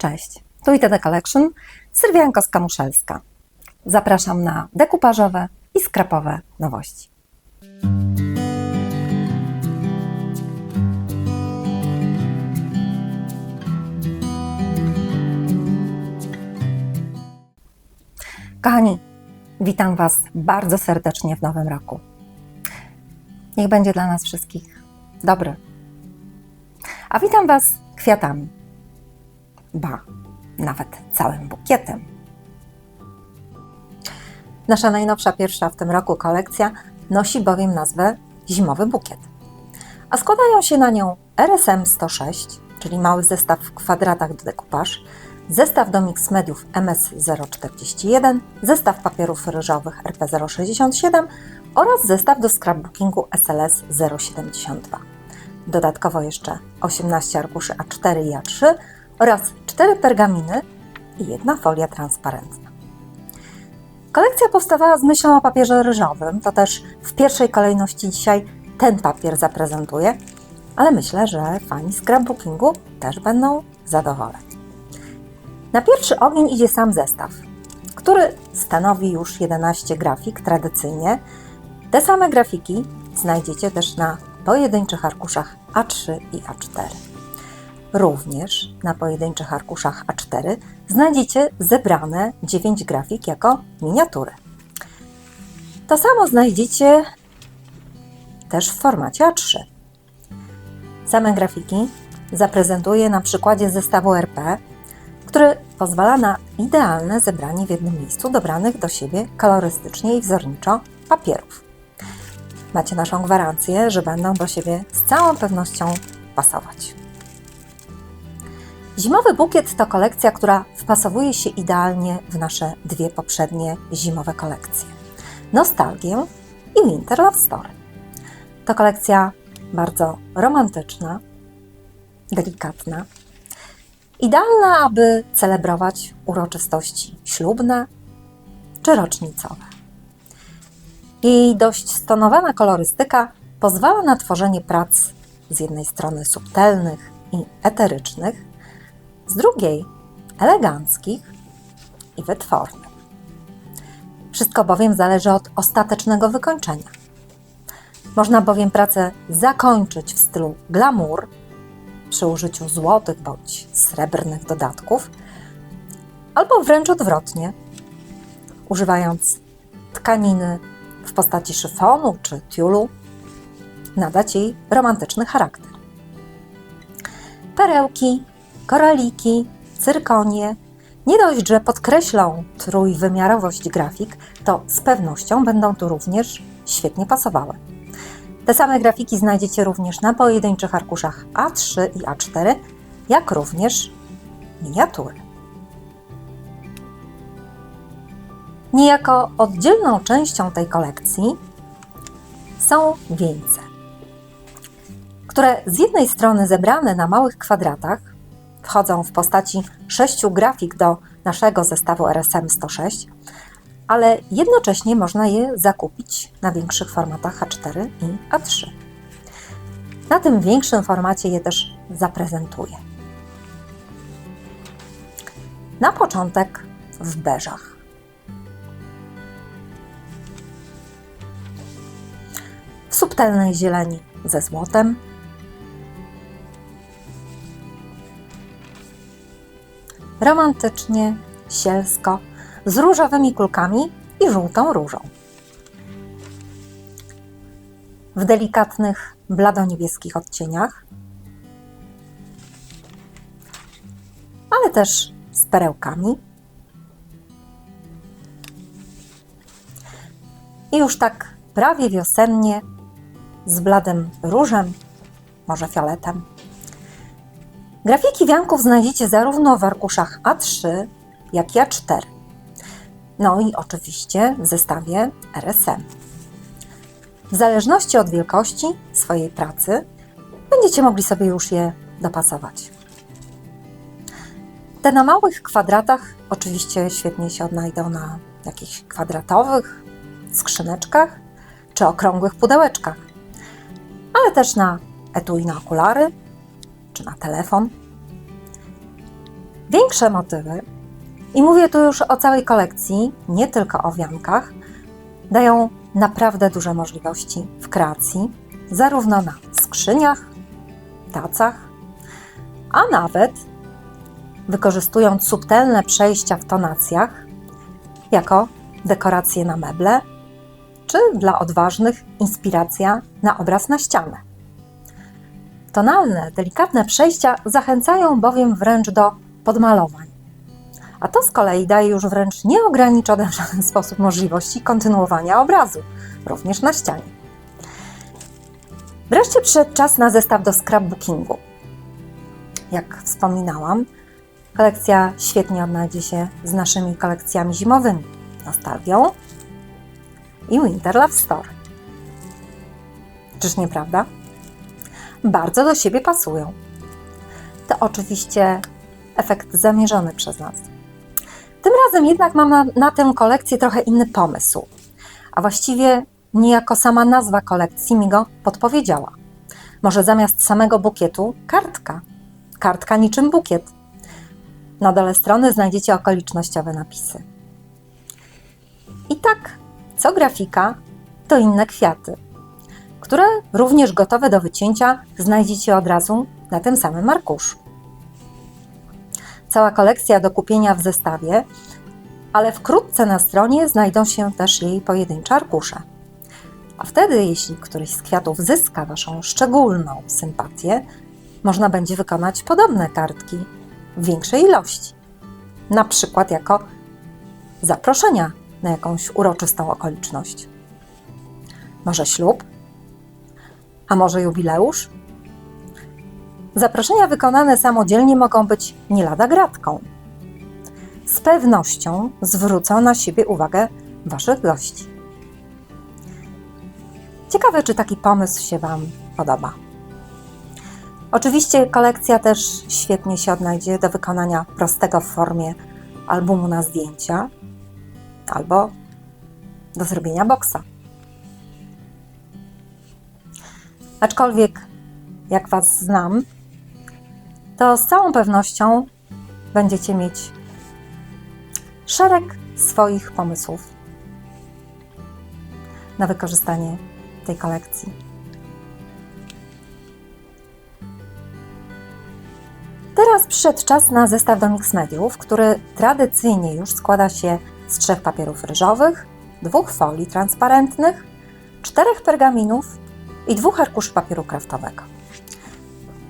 Cześć, tu Iteda Collection, Sylwia Jankowska-Muszelska. Zapraszam na dekupażowe i skrapowe nowości. Kochani, witam Was bardzo serdecznie w nowym roku. Niech będzie dla nas wszystkich dobry. A witam Was kwiatami. Ba, nawet całym bukietem. Nasza najnowsza, pierwsza w tym roku kolekcja nosi bowiem nazwę Zimowy bukiet. A składają się na nią RSM 106, czyli mały zestaw w kwadratach do dekupaż, zestaw do mix mediów MS 041, zestaw papierów ryżowych RP 067 oraz zestaw do scrapbookingu SLS 072. Dodatkowo jeszcze 18 arkuszy A4 i A3 oraz 4 pergaminy i 1 folia transparentna. Kolekcja powstawała z myślą o papierze ryżowym, to też w pierwszej kolejności dzisiaj ten papier zaprezentuję, ale myślę, że fani scrapbookingu też będą zadowoleni. Na pierwszy ogień idzie sam zestaw, który stanowi już 11 grafik tradycyjnie. Te same grafiki znajdziecie też na pojedynczych arkuszach A3 i A4. Również na pojedynczych arkuszach A4 znajdziecie zebrane 9 grafik jako miniatury. To samo znajdziecie też w formacie A3. Same grafiki zaprezentuję na przykładzie zestawu RP, który pozwala na idealne zebranie w jednym miejscu dobranych do siebie kolorystycznie i wzorniczo papierów. Macie naszą gwarancję, że będą do siebie z całą pewnością pasować. Zimowy bukiet to kolekcja, która wpasowuje się idealnie w nasze dwie poprzednie zimowe kolekcje. Nostalgię i Winter Love Story. To kolekcja bardzo romantyczna, delikatna, idealna, aby celebrować uroczystości ślubne czy rocznicowe. Jej dość stonowana kolorystyka pozwala na tworzenie prac z jednej strony subtelnych i eterycznych, z drugiej eleganckich i wytwornych. Wszystko bowiem zależy od ostatecznego wykończenia. Można bowiem pracę zakończyć w stylu glamour przy użyciu złotych bądź srebrnych dodatków, albo wręcz odwrotnie, używając tkaniny w postaci szyfonu czy tiulu, nadać jej romantyczny charakter. Perełki, koraliki, cyrkonie nie dość, że podkreślą trójwymiarowość grafik, to z pewnością będą tu również świetnie pasowały. Te same grafiki znajdziecie również na pojedynczych arkuszach A3 i A4, jak również miniatury. Niejako oddzielną częścią tej kolekcji są wieńce, które z jednej strony zebrane na małych kwadratach wchodzą w postaci 6 grafik do naszego zestawu RSM 106, ale jednocześnie można je zakupić na większych formatach A4 i A3. Na tym większym formacie je też zaprezentuję. Na początek w beżach. W subtelnej zieleni ze złotem, romantycznie, sielsko, z różowymi kulkami i żółtą różą. W delikatnych, blado-niebieskich odcieniach, ale też z perełkami. I już tak prawie wiosennie z bladym różem, może fioletem. Grafiki wianków znajdziecie zarówno w arkuszach A3, jak i A4. No i oczywiście w zestawie RSM. W zależności od wielkości swojej pracy będziecie mogli sobie już je dopasować. Te na małych kwadratach oczywiście świetnie się odnajdą na jakichś kwadratowych skrzyneczkach czy okrągłych pudełeczkach, ale też na etui na okulary czy na telefon. Większe motywy, i mówię tu już o całej kolekcji, nie tylko o wiankach, dają naprawdę duże możliwości w kreacji, zarówno na skrzyniach, tacach, a nawet wykorzystując subtelne przejścia w tonacjach jako dekoracje na meble, czy dla odważnych inspiracja na obraz na ścianę. Tonalne, delikatne przejścia zachęcają bowiem wręcz do podmalowań, a to z kolei daje już wręcz nieograniczone w żaden sposób możliwości kontynuowania obrazu, również na ścianie. Wreszcie przyszedł czas na zestaw do scrapbookingu. Jak wspominałam, kolekcja świetnie odnajdzie się z naszymi kolekcjami zimowymi, Nostalgią i Winter Love Story. Czyż nie prawda? Bardzo do siebie pasują. To oczywiście efekt zamierzony przez nas. Tym razem jednak mam na tę kolekcję trochę inny pomysł, a właściwie niejako sama nazwa kolekcji mi go podpowiedziała. Może zamiast samego bukietu kartka. Kartka niczym bukiet. Na dole strony znajdziecie okolicznościowe napisy. I tak, co grafika, to inne kwiaty, które również gotowe do wycięcia znajdziecie od razu na tym samym arkuszu. Cała kolekcja do kupienia w zestawie, ale wkrótce na stronie znajdą się też jej pojedyncze arkusze. A wtedy, jeśli któryś z kwiatów zyska Waszą szczególną sympatię, można będzie wykonać podobne kartki w większej ilości. Na przykład jako zaproszenia na jakąś uroczystą okoliczność. Może ślub? A może jubileusz? Zaproszenia wykonane samodzielnie mogą być nie lada gratką. Z pewnością zwrócą na siebie uwagę Waszych gości. Ciekawe, czy taki pomysł się Wam podoba. Oczywiście kolekcja też świetnie się odnajdzie do wykonania prostego w formie albumu na zdjęcia albo do zrobienia boksa. Aczkolwiek, jak Was znam, to z całą pewnością będziecie mieć szereg swoich pomysłów na wykorzystanie tej kolekcji. Teraz przyszedł czas na zestaw do mix mediów, który tradycyjnie już składa się z 3 papierów ryżowych, 2 folii transparentnych, 4 pergaminów i 2 arkuszy papieru kraftowego.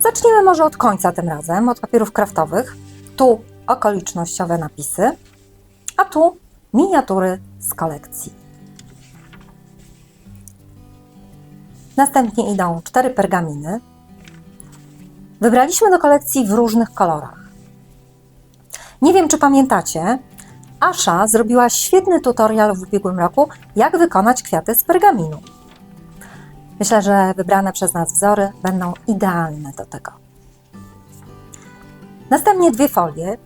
Zaczniemy może od końca tym razem, od papierów kraftowych. Tu okolicznościowe napisy, a tu miniatury z kolekcji. Następnie idą 4 pergaminy. Wybraliśmy do kolekcji w różnych kolorach. Nie wiem, czy pamiętacie, Asza zrobiła świetny tutorial w ubiegłym roku, jak wykonać kwiaty z pergaminu. Myślę, że wybrane przez nas wzory będą idealne do tego. Następnie 2 folie.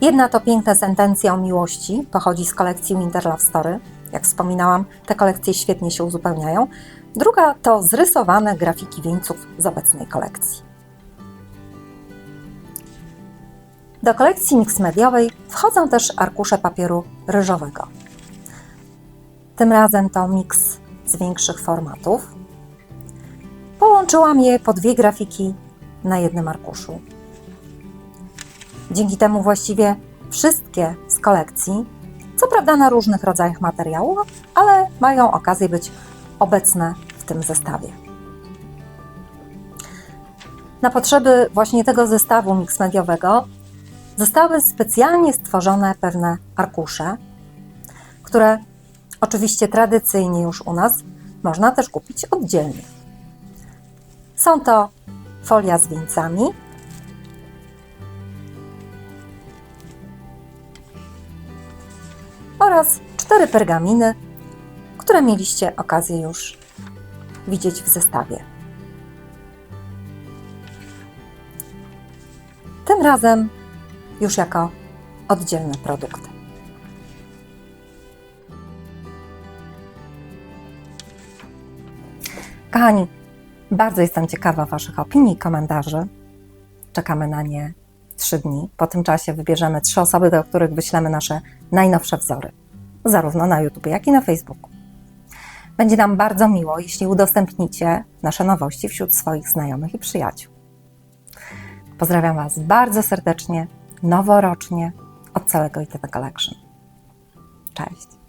Jedna to piękne sentencje o miłości, pochodzi z kolekcji Winter Love Story. Jak wspominałam, te kolekcje świetnie się uzupełniają. Druga to zrysowane grafiki wieńców z obecnej kolekcji. Do kolekcji mix mediowej wchodzą też arkusze papieru ryżowego. Tym razem to miks z większych formatów. Połączyłam je po 2 grafiki na jednym arkuszu. Dzięki temu właściwie wszystkie z kolekcji, co prawda na różnych rodzajach materiału, ale mają okazję być obecne w tym zestawie. Na potrzeby właśnie tego zestawu mix mediowego zostały specjalnie stworzone pewne arkusze, które oczywiście tradycyjnie już u nas można też kupić oddzielnie. Są to folia z wieńcami oraz 4 pergaminy, które mieliście okazję już widzieć w zestawie. Tym razem już jako oddzielne produkty. Kochani, bardzo jestem ciekawa Waszych opinii i komentarzy. Czekamy na nie 3 dni. Po tym czasie wybierzemy 3 osoby, do których wyślemy nasze najnowsze wzory, zarówno na YouTube, jak i na Facebooku. Będzie nam bardzo miło, jeśli udostępnicie nasze nowości wśród swoich znajomych i przyjaciół. Pozdrawiam Was bardzo serdecznie, noworocznie, od całego ITV Collection. Cześć!